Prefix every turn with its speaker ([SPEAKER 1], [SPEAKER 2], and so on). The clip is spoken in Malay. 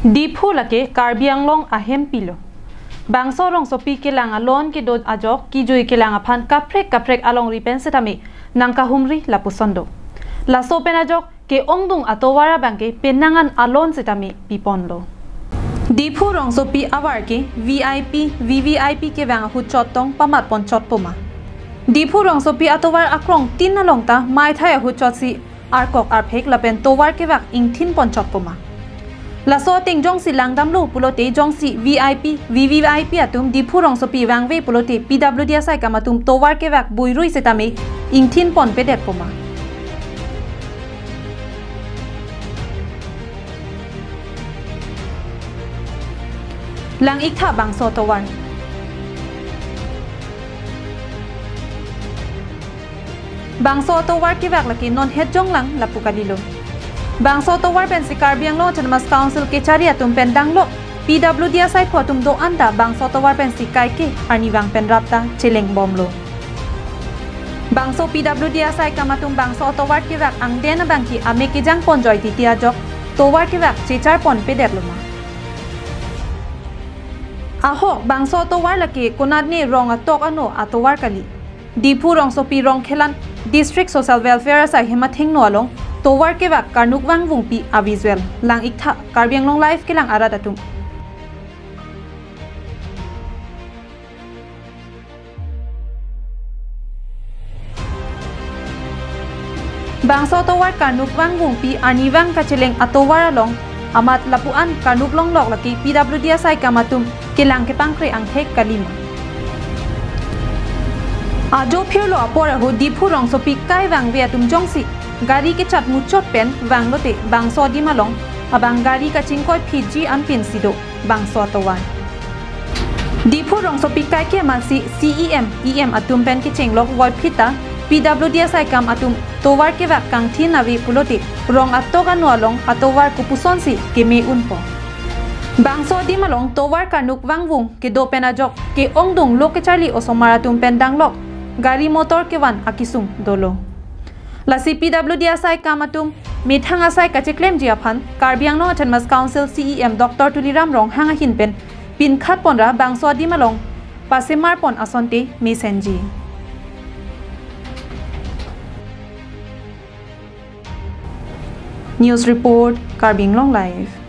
[SPEAKER 1] Dipu lake Karbi Anglong ahem pilo. Bangso rong sopi kelang alon ke do ajok ki joi kelang aphan kaprek along ripen setami nangka humri lapusondo. La sopen ajok ke ongdung atowara bangke penangan alon setami pipondo. Dipu rong sopi awar ke VIP VVIP ke bang huchotong pamat ponchot poma. Dipu rong sopi atowar akrong tin along ta mai thaya huchot si arkok arphek lapen towar ke bak ing thin ponchot poma. Laso ting jong si langdam lo pulote jong si VIP VVIP atum Dipu rong sopi wangwe pulote PWD asai kamatum towar ke wak buirui setame ing thin pon pedet poma. Lang ikha bangso towar. Bangso towar ke wak laki non het jong lang lapukadilo. Bangso towar pen si Karbi Anglong Autonomous Council ke cari atum pendang lo PWD asai ko atum do anda bangso towar pen si kai ke arniwang pen rapta celeng bom lo. Bangso PWD asai kamatum bangso towar ke wak ang dena bangki ame ke jang pon joy titia jok towar ke wak cecar pon peder luma. Aho bangso towar laki kunad ni rong atok ano atowar kali. Dipu rong sopi rong khelan District Social Welfare asai hemathing no along towar ke wak karnuk wang wung pi a visual lang ikha Karbi Anglong live ke lang arat atum. Bangso towar karnuk wang wung pi arniwang kacheleng atowar along amat lapuan karnuk long lok laki PWD asai kamatum ke lang ke pangkre ang thek kalima. Ajo phirlo apora ho Dipu rong sopi kai wang ve atum jongsi gari ke chat muchot pen wanglote bangso di malong abang gari ka chingkoi PG ampin sido bangso towar. Dipu rong sopi kai ke mansi CEM EM atum pen ke chenglok woi phita PWD asai kam atum towar ke wak kang thin awi pulote rong atoga nualong atowar kupuson si ke me unpo. Bangso di malong towar kanuk wangwung ke do penajok ke ongdung lo ke charli osomaratum pendang lok gari motor ke wan akisung dolo. La PWD asai kamatum mithang asai kacheklem jiaphan Karbi Anglong Autonomous Council CEM Dr. Tuliram rong hanga hinpen pin khat ponra bangso di malong pasemar pon asonte mesenji. News report Karbi Anglong live.